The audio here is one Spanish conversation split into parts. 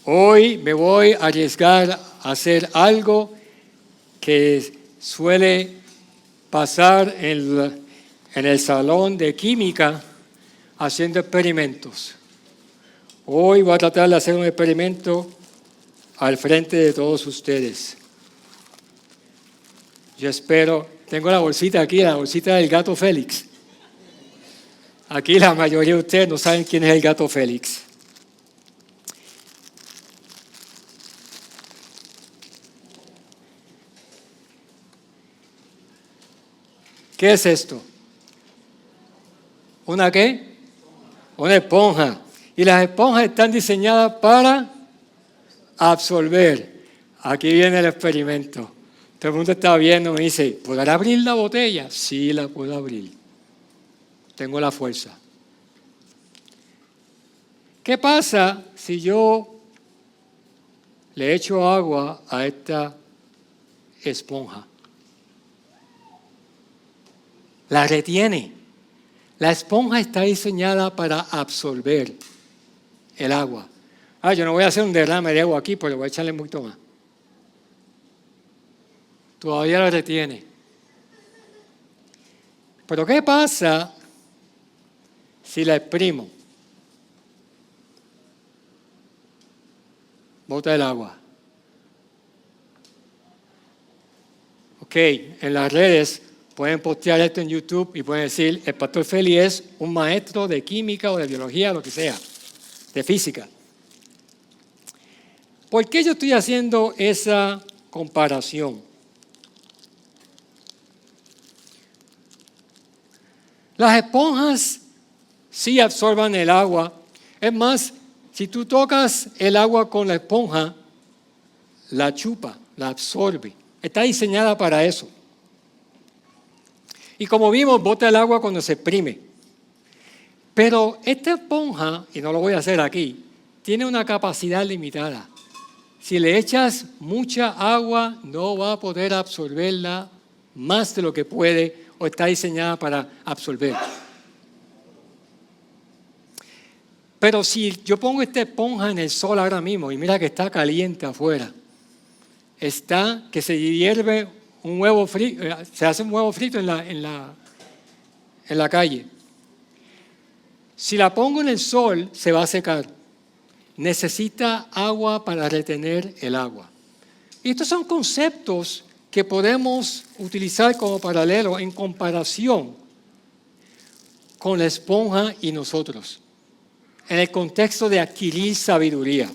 Hoy me voy a arriesgar a hacer algo que suele pasar en el salón de química haciendo experimentos. Hoy voy a tratar de hacer un experimento al frente de todos ustedes. Yo espero, tengo la bolsita aquí, la bolsita del gato Félix. Aquí la mayoría de ustedes no saben quién es el gato Félix. ¿Qué es esto? ¿Una qué? Una esponja. Y las esponjas están diseñadas para absorber. Aquí viene el experimento. Todo el mundo está viendo, me dice, ¿podrá abrir la botella? Sí, la puedo abrir. Tengo la fuerza. ¿Qué pasa si yo le echo agua a esta esponja? La retiene. La esponja está diseñada para absorber el agua. Yo no voy a hacer un derrame de agua aquí, pero voy a echarle mucho más. Todavía la retiene. Pero ¿qué pasa si la exprimo? Bota el agua. Ok, en las redes pueden postear esto en YouTube y pueden decir, el pastor Félix es un maestro de química o de biología, lo que sea, de física. ¿Por qué yo estoy haciendo esa comparación? Las esponjas sí absorban el agua. Es más, si tú tocas el agua con la esponja, la chupa, la absorbe. Está diseñada para eso. Y como vimos, bota el agua cuando se exprime. Pero esta esponja, y no lo voy a hacer aquí, tiene una capacidad limitada. Si le echas mucha agua, no va a poder absorberla más de lo que puede o está diseñada para absorber. Pero si yo pongo esta esponja en el sol ahora mismo, y mira que está caliente afuera, está que se hierve un huevo frito, se hace un huevo frito en la calle. Si la pongo en el sol, se va a secar. Necesita agua para retener el agua. Y estos son conceptos que podemos utilizar como paralelo en comparación con la esponja y nosotros, en el contexto de adquirir sabiduría.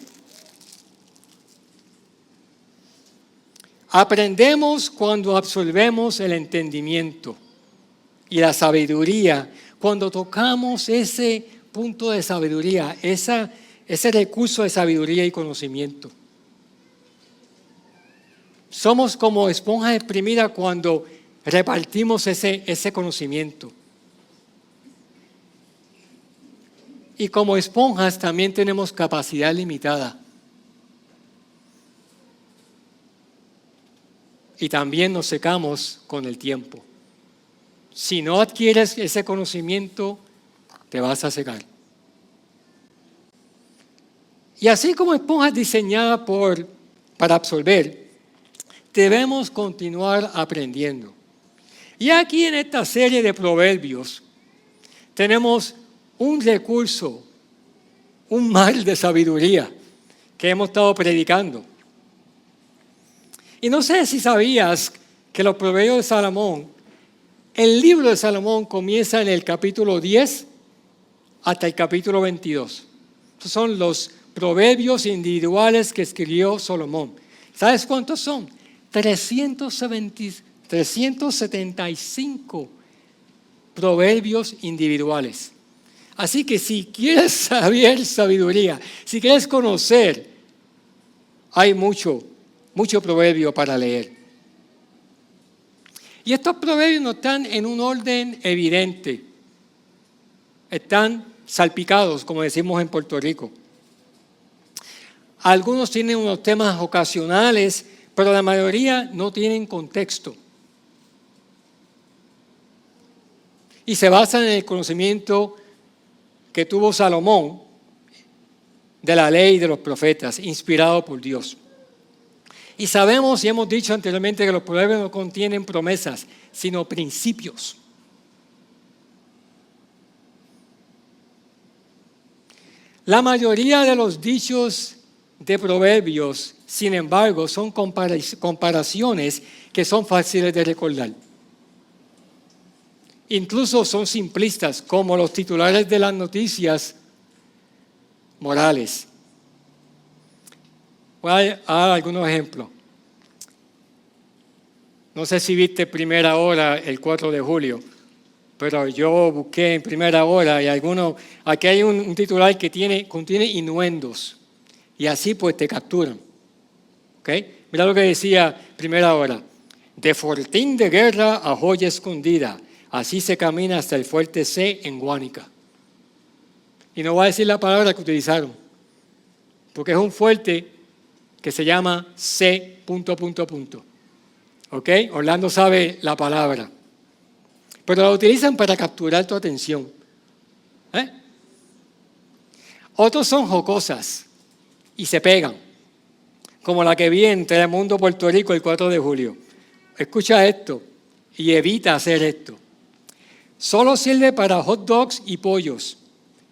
Aprendemos cuando absorbemos el entendimiento y la sabiduría, cuando tocamos ese punto de sabiduría, ese recurso de sabiduría y conocimiento. Somos como esponjas exprimidas cuando repartimos ese conocimiento. Y como esponjas también tenemos capacidad limitada. Y también nos secamos con el tiempo. Si no adquieres ese conocimiento, te vas a secar. Y así como esponjas diseñadas para absorber, debemos continuar aprendiendo. Y aquí en esta serie de proverbios tenemos un recurso, un mar de sabiduría que hemos estado predicando. Y no sé si sabías que los proverbios de Salomón, el libro de Salomón comienza en el capítulo 10 hasta el capítulo 22. Estos son los proverbios individuales que escribió Salomón. ¿Sabes cuántos son? 375 proverbios individuales. Así que si quieres saber sabiduría, si quieres conocer, hay mucho proverbio para leer. Y estos proverbios no están en un orden evidente. Están salpicados, como decimos en Puerto Rico. Algunos tienen unos temas ocasionales, pero la mayoría no tienen contexto. Y se basan en el conocimiento que tuvo Salomón de la ley y de los profetas, inspirado por Dios. Y sabemos y hemos dicho anteriormente que los proverbios no contienen promesas, sino principios. La mayoría de los dichos de proverbios, sin embargo, son comparaciones que son fáciles de recordar. Incluso son simplistas, como los titulares de las noticias morales. Voy a dar algunos ejemplos. No sé si viste Primera Hora el 4 de julio, pero yo busqué en Primera Hora y aquí hay un titular que contiene innuendos y así pues te capturan. ¿Okay? Mira lo que decía Primera Hora. De fortín de guerra a joya escondida, así se camina hasta el fuerte C en Guánica. Y no voy a decir la palabra que utilizaron, porque es un fuerte que se llama C. ¿Ok? Orlando sabe la palabra. Pero la utilizan para capturar tu atención. Otros son jocosas y se pegan, como la que vi en Telemundo, Puerto Rico, el 4 de julio. Escucha esto y evita hacer esto. Solo sirve para hot dogs y pollos.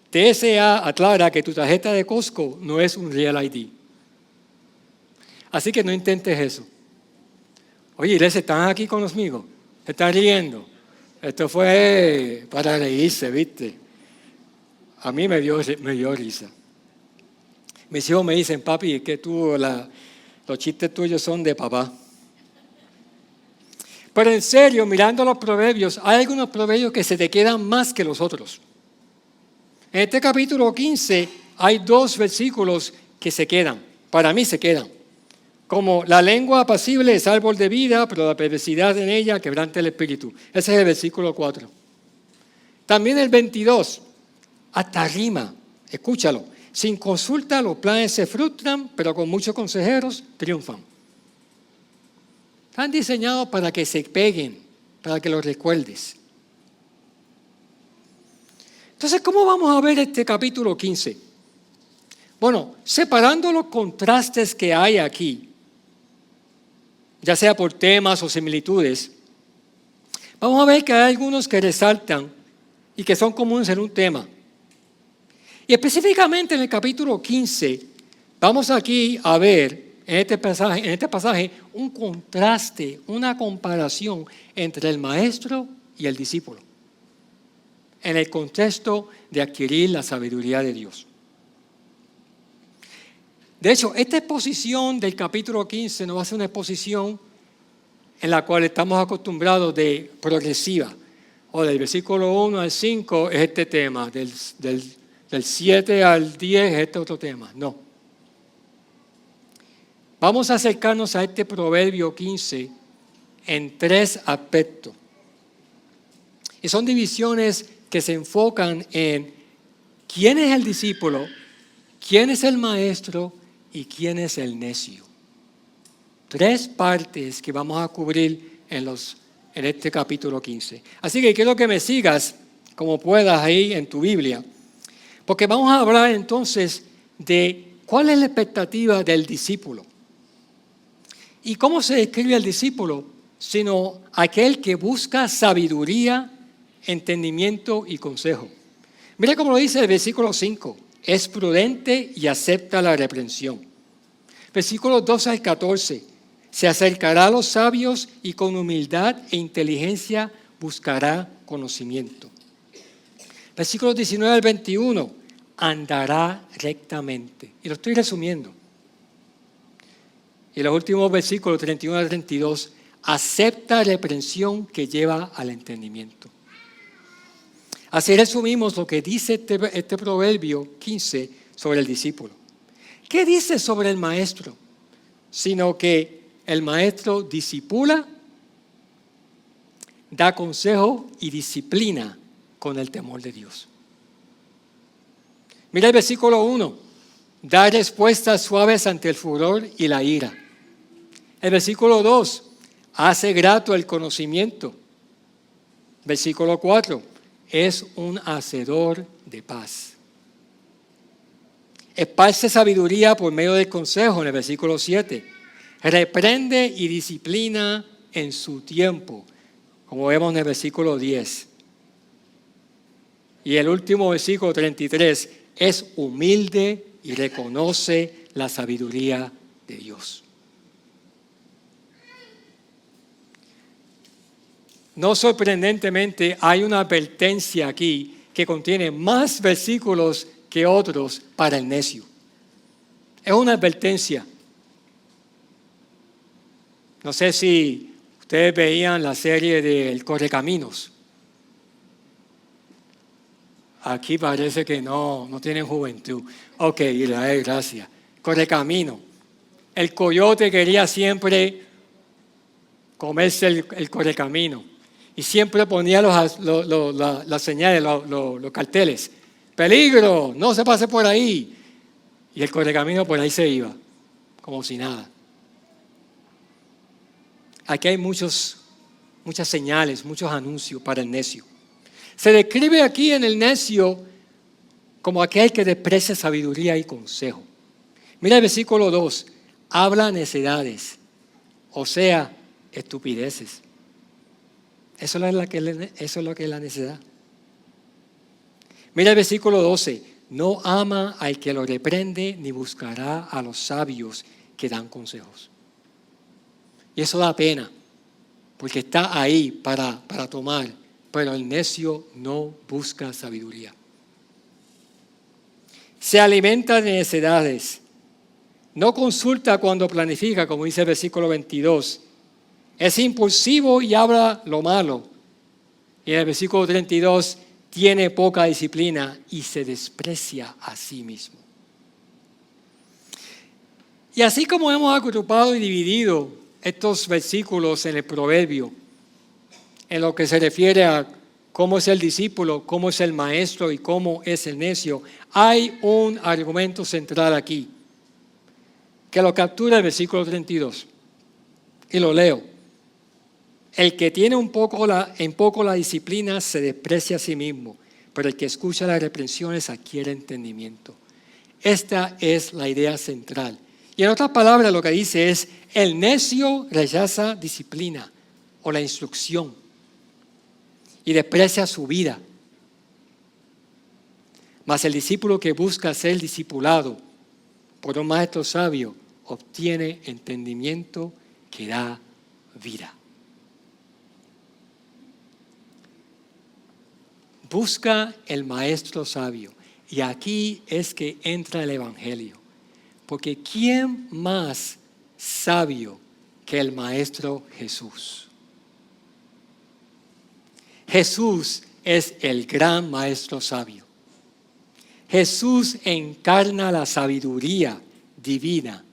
TSA aclara que tu tarjeta de Costco no es un Real ID. Así que no intentes eso. Oye, iglesia, ¿están aquí conmigo? ¿Se están riendo? Esto fue para reírse, ¿viste? A mí me dio risa. Mis hijos me dicen, papi, es que los chistes tuyos son de papá. Pero en serio, mirando los proverbios, hay algunos proverbios que se te quedan más que los otros. En este capítulo 15 hay 2 versículos que se quedan, para mí se quedan. Como la lengua apacible es árbol de vida, pero la perversidad en ella quebranta el espíritu. Ese es el versículo 4. También el 22, hasta rima, escúchalo. Sin consulta los planes se frustran, pero con muchos consejeros triunfan. Están diseñados para que se peguen, para que los recuerdes. Entonces, ¿cómo vamos a ver este capítulo 15? Bueno, separando los contrastes que hay aquí, ya sea por temas o similitudes, vamos a ver que hay algunos que resaltan y que son comunes en un tema. Y específicamente en el capítulo 15, vamos aquí a ver en este pasaje un contraste, una comparación entre el maestro y el discípulo, en el contexto de adquirir la sabiduría de Dios. De hecho, esta exposición del capítulo 15 no va a ser una exposición en la cual estamos acostumbrados de progresiva, o del versículo 1 al 5 es este tema, del 7 al 10 es este otro tema. No. Vamos a acercarnos a este proverbio 15 en 3 aspectos. Y son divisiones que se enfocan en quién es el discípulo, quién es el maestro y quién es el necio. 3 partes que vamos a cubrir en este capítulo 15. Así que quiero que me sigas como puedas ahí en tu Biblia, porque vamos a hablar entonces de cuál es la expectativa del discípulo. ¿Y cómo se describe el discípulo? Sino aquel que busca sabiduría, entendimiento y consejo. Mira cómo lo dice el versículo 5. Es prudente y acepta la reprensión. Versículos 12 al 14. Se acercará a los sabios y con humildad e inteligencia buscará conocimiento. Versículos 19 al 21. Andará rectamente. Y lo estoy resumiendo. Y los últimos versículos 31 al 32. Acepta reprensión que lleva al entendimiento. Así resumimos lo que dice este proverbio 15 sobre el discípulo. ¿Qué dice sobre el maestro? Sino que el maestro discipula, da consejo y disciplina con el temor de Dios. Mira el versículo 1. Da respuestas suaves ante el furor y la ira. El versículo 2. Hace grato el conocimiento. Versículo 4. Es un hacedor de paz. Esparce sabiduría por medio del consejo en el versículo 7. Reprende y disciplina en su tiempo, como vemos en el versículo 10. Y el último versículo 33, es humilde y reconoce la sabiduría de Dios. No sorprendentemente, hay una advertencia aquí que contiene más versículos que otros para el necio. Es una advertencia. No sé si ustedes veían la serie de El Correcaminos. Aquí parece que no tienen juventud. Ok, Israel, gracias. Correcamino. El coyote quería siempre comerse el correcamino. Y siempre ponía las señales, los carteles. Peligro, no se pase por ahí. Y el correcamino por ahí se iba, como si nada. Aquí hay muchas señales, muchos anuncios para el necio. Se describe aquí en el necio como aquel que desprecia sabiduría y consejo. Mira el versículo 2, habla necedades, o sea, estupideces. Eso es lo que es la necedad. Mira el versículo 12, no ama al que lo reprende ni buscará a los sabios que dan consejos. Y eso da pena, porque está ahí para tomar, pero el necio no busca sabiduría. Se alimenta de necedades, no consulta cuando planifica, como dice el versículo 22. Es impulsivo y habla lo malo. Y en el versículo 32, tiene poca disciplina y se desprecia a sí mismo. Y así como hemos agrupado y dividido estos versículos en el proverbio, en lo que se refiere a cómo es el discípulo, cómo es el maestro y cómo es el necio, hay un argumento central aquí, que lo captura el versículo 32. Y lo leo. El que tiene en poco la disciplina se desprecia a sí mismo, pero el que escucha las reprensiones adquiere entendimiento. Esta es la idea central. Y en otras palabras lo que dice es, el necio rechaza disciplina o la instrucción y desprecia su vida. Mas el discípulo que busca ser discipulado por un maestro sabio obtiene entendimiento que da vida. Busca el maestro sabio. Y aquí es que entra el evangelio. Porque ¿quién más sabio que el maestro Jesús? Jesús es el gran maestro sabio. Jesús encarna la sabiduría divina.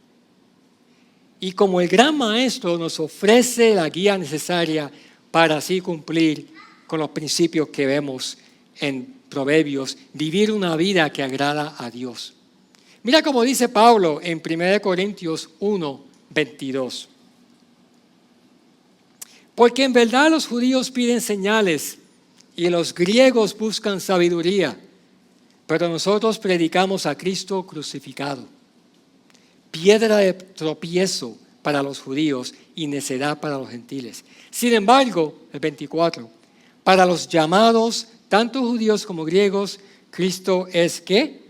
Y como el gran maestro nos ofrece la guía necesaria para así cumplir con los principios que vemos en Proverbios, vivir una vida que agrada a Dios. Mira cómo dice Pablo en 1 Corintios 1, 22. Porque en verdad los judíos piden señales y los griegos buscan sabiduría, pero nosotros predicamos a Cristo crucificado, piedra de tropiezo para los judíos y necedad para los gentiles. Sin embargo, el 24, para los llamados, tanto judíos como griegos, Cristo es ¿qué?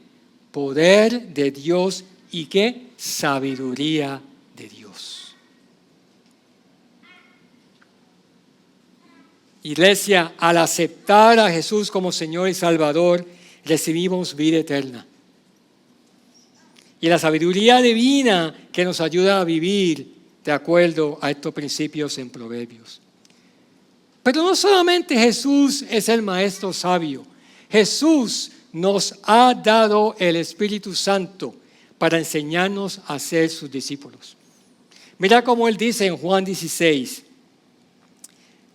Poder de Dios y ¿qué? Sabiduría de Dios. Iglesia, al aceptar a Jesús como Señor y Salvador, recibimos vida eterna. Y la sabiduría divina que nos ayuda a vivir de acuerdo a estos principios en Proverbios. Pero no solamente Jesús es el maestro sabio. Jesús nos ha dado el Espíritu Santo para enseñarnos a ser sus discípulos. Mira cómo Él dice en Juan 16.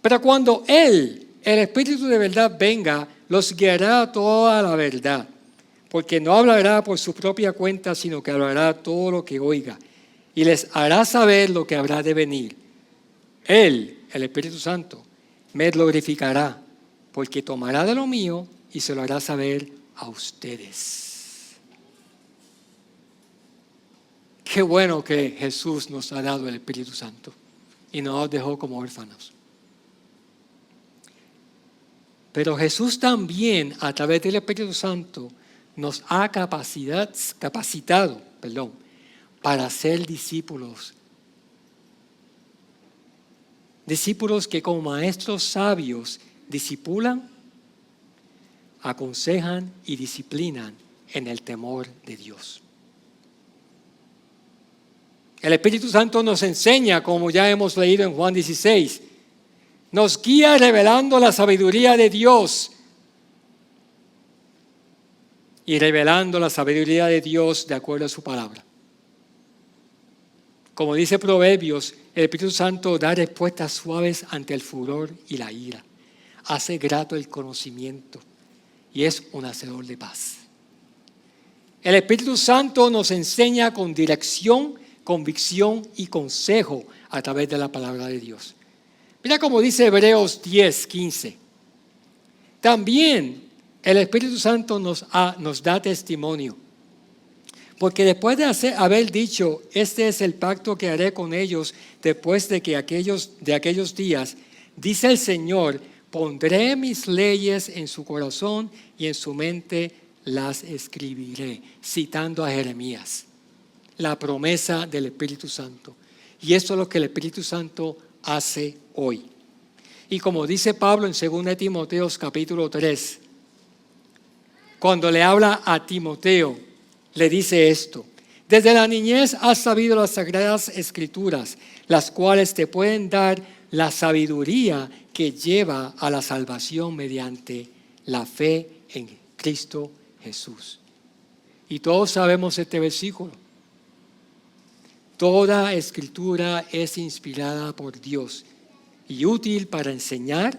Pero cuando Él, el Espíritu de verdad, venga, los guiará a toda la verdad. Porque no hablará por su propia cuenta, sino que hablará todo lo que oiga. Y les hará saber lo que habrá de venir. Él, el Espíritu Santo, me glorificará, porque tomará de lo mío y se lo hará saber a ustedes. Qué bueno que Jesús nos ha dado el Espíritu Santo y no nos dejó como huérfanos. Pero Jesús también, a través del Espíritu Santo, nos ha capacitado para ser discípulos. Discípulos que como maestros sabios discipulan, aconsejan y disciplinan en el temor de Dios. El Espíritu Santo nos enseña, como ya hemos leído en Juan 16, nos guía revelando la sabiduría de Dios y revelando la sabiduría de Dios de acuerdo a su palabra. Como dice Proverbios, el Espíritu Santo da respuestas suaves ante el furor y la ira. Hace grato el conocimiento y es un hacedor de paz. El Espíritu Santo nos enseña con dirección, convicción y consejo a través de la palabra de Dios. Mira cómo dice Hebreos 10:15. También el Espíritu Santo nos da testimonio. Porque después de haber dicho, este es el pacto que haré con ellos después de aquellos días, dice el Señor, pondré mis leyes en su corazón y en su mente las escribiré, citando a Jeremías, la promesa del Espíritu Santo. Y esto es lo que el Espíritu Santo hace hoy. Y como dice Pablo en 2 Timoteo capítulo 3, cuando le habla a Timoteo, le dice esto: desde la niñez has sabido las sagradas escrituras, las cuales te pueden dar la sabiduría que lleva a la salvación mediante la fe en Cristo Jesús. Y todos sabemos este versículo. Toda escritura es inspirada por Dios y útil para enseñar,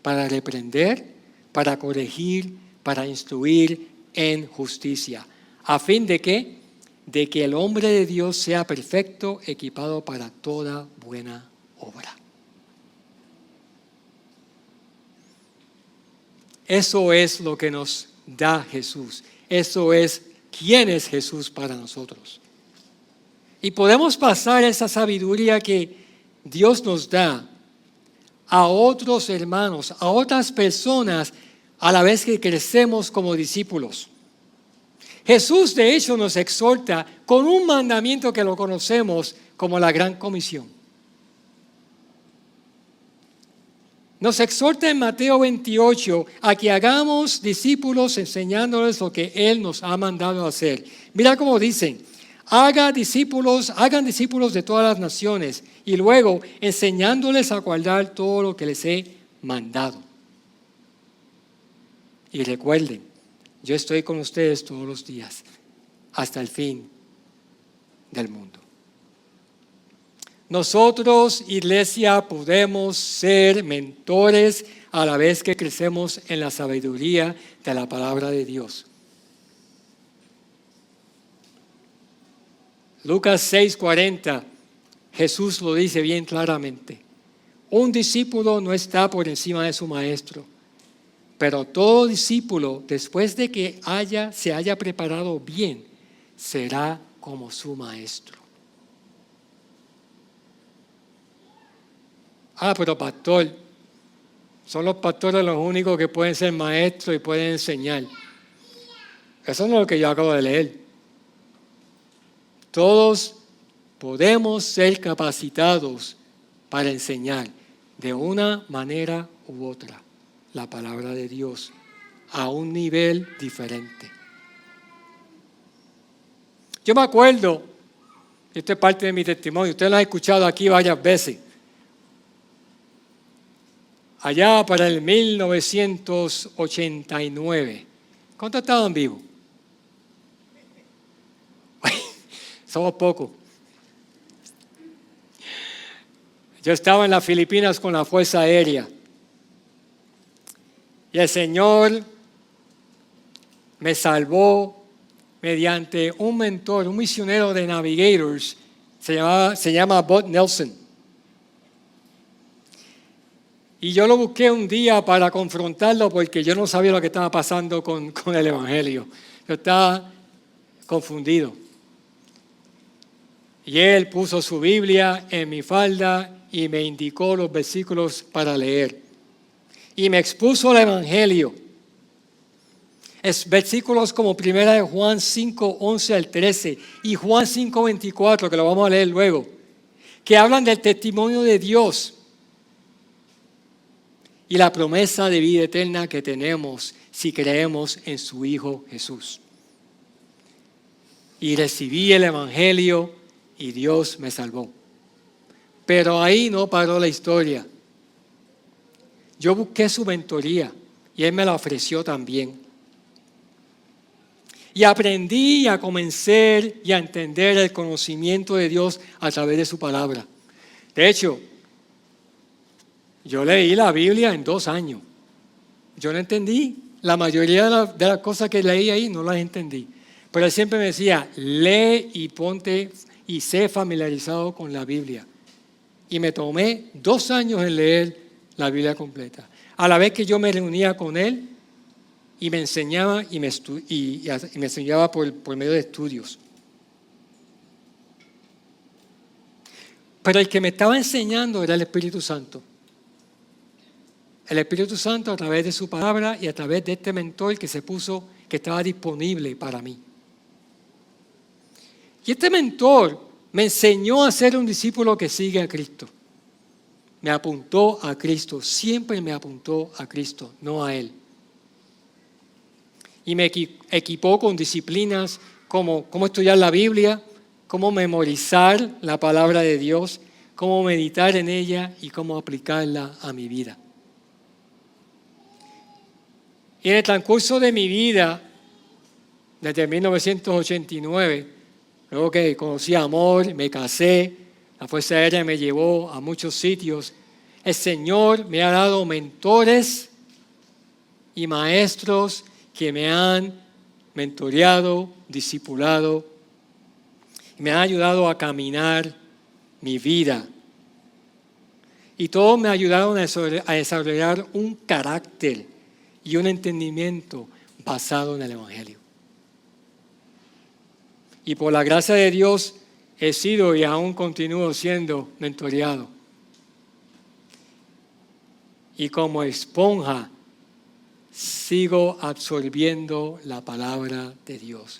para reprender, para corregir, para instruir en justicia. ¿A fin de qué? De que el hombre de Dios sea perfecto, equipado para toda buena obra. Eso es lo que nos da Jesús. Eso es quién es Jesús para nosotros. Y podemos pasar esa sabiduría que Dios nos da a otros hermanos, a otras personas, a la vez que crecemos como discípulos. Jesús, de hecho, nos exhorta con un mandamiento que lo conocemos como la Gran Comisión. Nos exhorta en Mateo 28 a que hagamos discípulos enseñándoles lo que Él nos ha mandado hacer. Mira cómo dicen: hagan discípulos de todas las naciones y luego enseñándoles a guardar todo lo que les he mandado. Y recuerden, yo estoy con ustedes todos los días hasta el fin del mundo. Nosotros, iglesia, podemos ser mentores a la vez que crecemos en la sabiduría de la palabra de Dios. Lucas 6:40, Jesús lo dice bien claramente. Un discípulo no está por encima de su maestro, pero todo discípulo, después de que se haya preparado bien, será como su maestro. Pero pastor, son los pastores los únicos que pueden ser maestros y pueden enseñar. Eso no es lo que yo acabo de leer. Todos podemos ser capacitados para enseñar de una manera u otra la palabra de Dios a un nivel diferente. Yo me acuerdo, esto es parte de mi testimonio, usted lo ha escuchado aquí varias veces. Allá para el 1989. ¿Cuántos estaban vivos? Somos pocos. Yo estaba en las Filipinas con la Fuerza Aérea. Y el Señor me salvó mediante un mentor, un misionero de Navigators. Se llama Bud Nelson. Y yo lo busqué un día para confrontarlo porque yo no sabía lo que estaba pasando con el Evangelio. Yo estaba confundido. Y él puso su Biblia en mi falda y me indicó los versículos para leer. Y me expuso el Evangelio. Es versículos como 1 de Juan 5, 11 al 13 y Juan 5, 24, que lo vamos a leer luego, que hablan del testimonio de Dios y la promesa de vida eterna que tenemos si creemos en su Hijo Jesús. Y recibí el Evangelio y Dios me salvó. Pero ahí no paró la historia. Yo busqué su mentoría y Él me la ofreció también. Y aprendí a convencer y a entender el conocimiento de Dios a través de su palabra. De hecho, yo leí la Biblia en 2 años. Yo no entendí. La mayoría de las cosas que leí ahí no las entendí. Pero Él siempre me decía, lee y ponte y sé familiarizado con la Biblia. Y me tomé 2 años en leer la Biblia completa. A la vez que yo me reunía con Él, y me enseñaba y me enseñaba por medio de estudios. Pero el que me estaba enseñando era el Espíritu Santo. El Espíritu Santo a través de su palabra y a través de este mentor que estaba disponible para mí. Y este mentor me enseñó a ser un discípulo que sigue a Cristo. Me apuntó a Cristo, siempre me apuntó a Cristo, no a Él. Y me equipó con disciplinas como cómo estudiar la Biblia, cómo memorizar la palabra de Dios, cómo meditar en ella y cómo aplicarla a mi vida. Y en el transcurso de mi vida, desde 1989, luego que conocí amor, me casé, la Fuerza Aérea me llevó a muchos sitios, el Señor me ha dado mentores y maestros que me han mentoreado, discipulado, y me han ayudado a caminar mi vida. Y todos me ayudaron a desarrollar un carácter y un entendimiento basado en el Evangelio. Y por la gracia de Dios he sido y aún continúo siendo mentoreado. Y como esponja, sigo absorbiendo la palabra de Dios,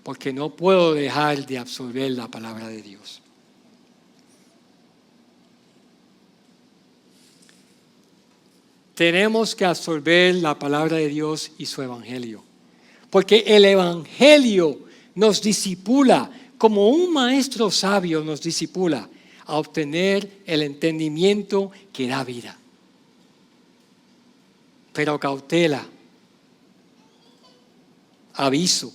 porque no puedo dejar de absorber la palabra de Dios. Tenemos que absorber la palabra de Dios y su evangelio, porque el evangelio nos discipula, como un maestro sabio nos discipula, a obtener el entendimiento que da vida. Pero cautela, aviso,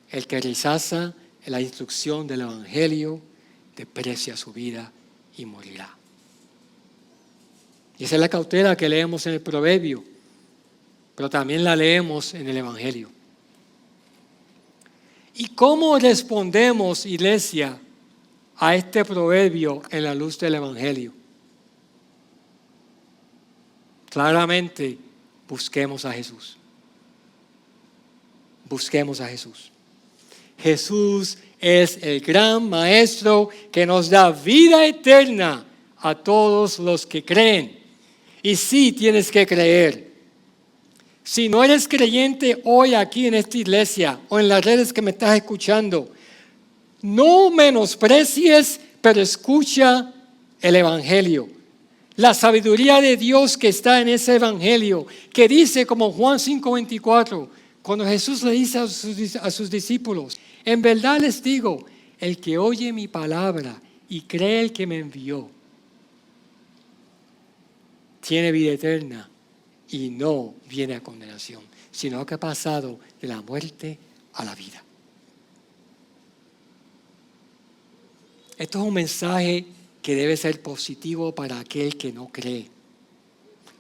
el que rechaza la instrucción del Evangelio desprecia su vida y morirá. Y esa es la cautela que leemos en el Proverbio, pero también la leemos en el Evangelio. ¿Y cómo respondemos, iglesia, a este proverbio en la luz del Evangelio? Claramente, busquemos a Jesús. Busquemos a Jesús. Jesús es el gran maestro que nos da vida eterna a todos los que creen. Y sí tienes que creer. Si no eres creyente hoy aquí en esta iglesia o en las redes que me estás escuchando, no menosprecies, pero escucha el Evangelio. La sabiduría de Dios que está en ese Evangelio, que dice como Juan 5:24, cuando Jesús le dice a sus discípulos, en verdad les digo, el que oye mi palabra y cree el que me envió, tiene vida eterna y no viene a condenación, sino que ha pasado de la muerte a la vida. Esto es un mensaje que debe ser positivo para aquel que no cree.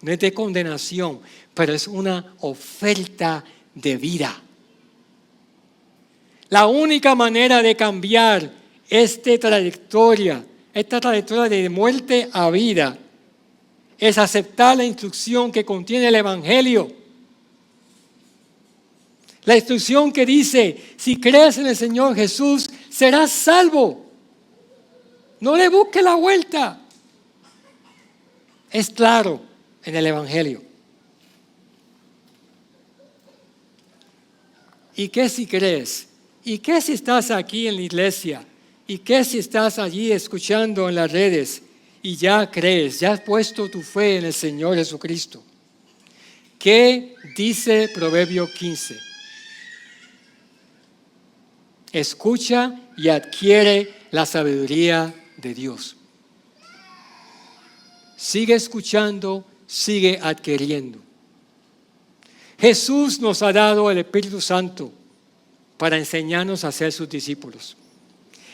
No es de condenación, pero es una oferta de vida. La única manera de cambiar esta trayectoria de muerte a vida, es aceptar la instrucción que contiene el Evangelio. La instrucción que dice, si crees en el Señor Jesús, serás salvo. No le busques la vuelta. Es claro en el Evangelio. ¿Y qué si crees? ¿Y qué si estás aquí en la iglesia? ¿Y qué si estás allí escuchando en las redes y ya crees, ya has puesto tu fe en el Señor Jesucristo? ¿Qué dice Proverbio 15? Escucha y adquiere la sabiduría de Dios. Sigue escuchando, sigue adquiriendo. Jesús nos ha dado el Espíritu Santo para enseñarnos a ser sus discípulos.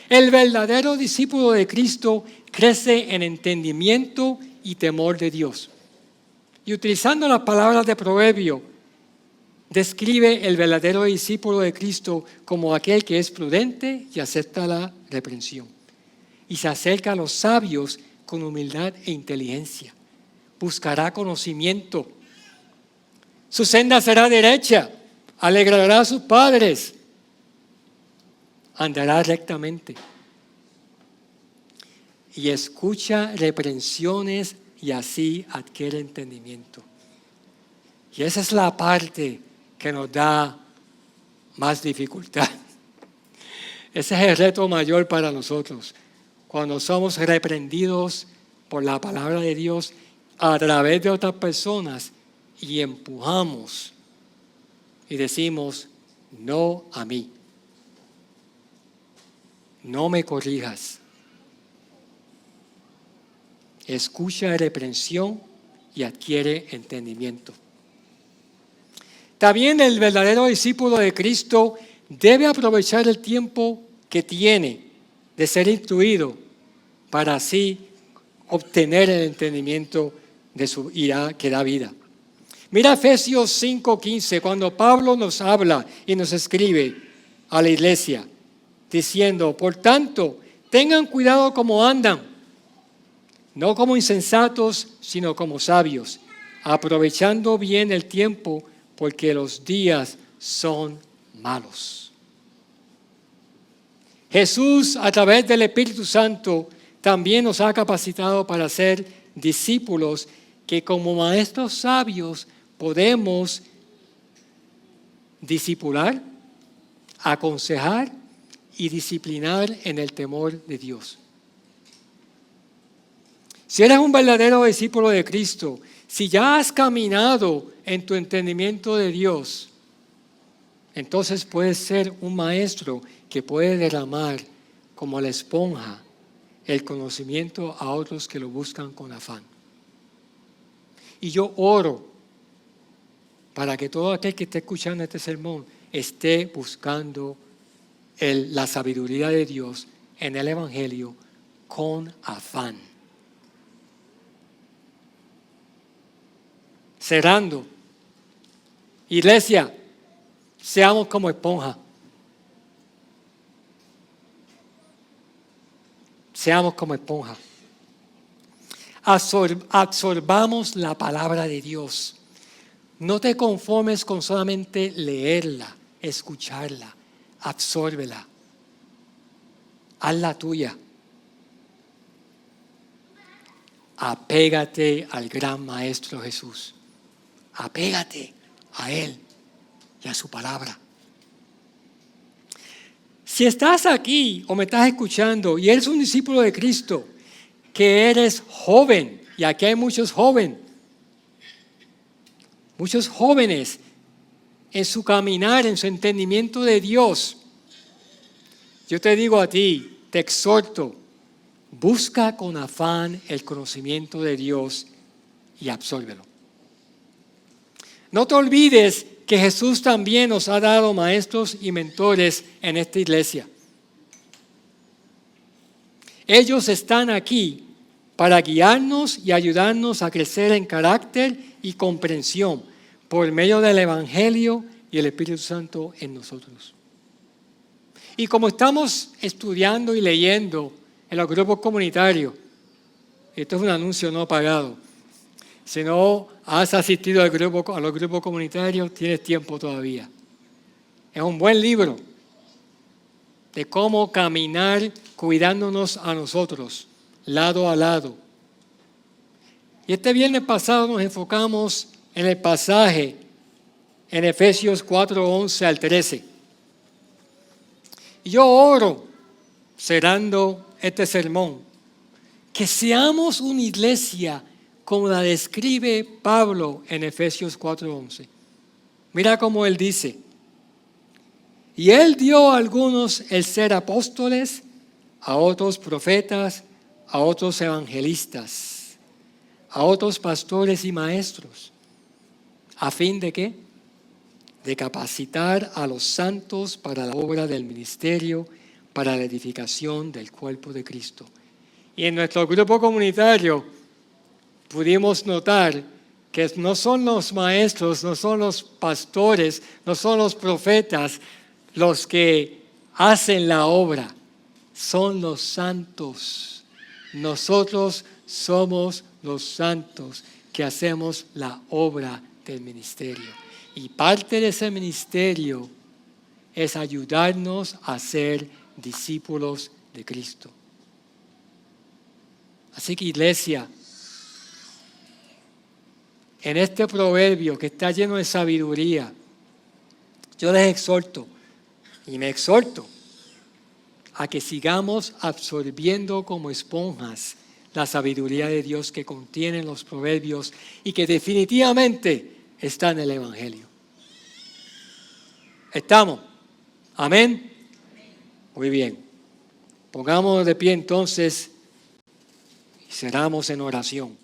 El verdadero discípulo de Cristo crece en entendimiento y temor de Dios. Y utilizando las palabras de Proverbio, describe el verdadero discípulo de Cristo como aquel que es prudente y acepta la reprensión. Y se acerca a los sabios con humildad e inteligencia. Buscará conocimiento. Su senda será derecha. Alegrará a sus padres. Andará rectamente. Y escucha reprensiones y así adquiere entendimiento. Y esa es la parte que nos da más dificultad. Ese es el reto mayor para nosotros. Cuando somos reprendidos por la palabra de Dios a través de otras personas y empujamos y decimos, no a mí. No me corrijas. Escucha reprensión y adquiere entendimiento. También el verdadero discípulo de Cristo debe aprovechar el tiempo que tiene de ser instruido para así obtener el entendimiento de su ira que da vida. Mira Efesios 5:15, cuando Pablo nos habla y nos escribe a la iglesia, diciendo, por tanto, tengan cuidado como andan, no como insensatos, sino como sabios, aprovechando bien el tiempo, porque los días son malos. Jesús, a través del Espíritu Santo, también nos ha capacitado para ser discípulos que como maestros sabios podemos discipular, aconsejar y disciplinar en el temor de Dios. Si eres un verdadero discípulo de Cristo, si ya has caminado en tu entendimiento de Dios, entonces puedes ser un maestro que puede derramar como la esponja el conocimiento a otros que lo buscan con afán. Y yo oro para que todo aquel que esté escuchando este sermón esté buscando la sabiduría de Dios en el Evangelio con afán. Cerrando, iglesia, seamos como esponja. Seamos como esponja. Absorbamos la palabra de Dios. No te conformes con solamente leerla, escucharla. Absórbela. Hazla tuya. Apégate al gran Maestro Jesús. Apégate a Él y a su palabra. Si estás aquí o me estás escuchando y eres un discípulo de Cristo, que eres joven, y aquí hay muchos jóvenes en su caminar, en su entendimiento de Dios, yo te digo a ti, te exhorto, busca con afán el conocimiento de Dios y absórbelo. No te olvides que Jesús también nos ha dado maestros y mentores en esta iglesia. Ellos están aquí para guiarnos y ayudarnos a crecer en carácter y comprensión por medio del Evangelio y el Espíritu Santo en nosotros. Y como estamos estudiando y leyendo en los grupos comunitarios, esto es un anuncio no pagado. Si no has asistido a los grupos comunitarios, tienes tiempo todavía. Es un buen libro. de cómo caminar cuidándonos a nosotros, lado a lado. Y este viernes pasado nos enfocamos en el pasaje en Efesios 4:11 al 13. Y yo oro, cerrando este sermón, que seamos una iglesia como la describe Pablo en Efesios 4:11. Mira cómo él dice: y él dio a algunos el ser apóstoles, a otros profetas, a otros evangelistas, a otros pastores y maestros. ¿A fin de qué? De capacitar a los santos para la obra del ministerio, para la edificación del cuerpo de Cristo. Y en nuestro grupo comunitario pudimos notar que no son los maestros, no son los pastores, no son los profetas los que hacen la obra, son los santos. Nosotros somos los santos que hacemos la obra del ministerio. Y parte de ese ministerio es ayudarnos a ser discípulos de Cristo. Así que, iglesia, en este proverbio que está lleno de sabiduría, yo les exhorto y me exhorto a que sigamos absorbiendo como esponjas la sabiduría de Dios que contienen los proverbios y que definitivamente está en el Evangelio. ¿Estamos? ¿Amén? Muy bien. Pongámonos de pie entonces y cerramos en oración.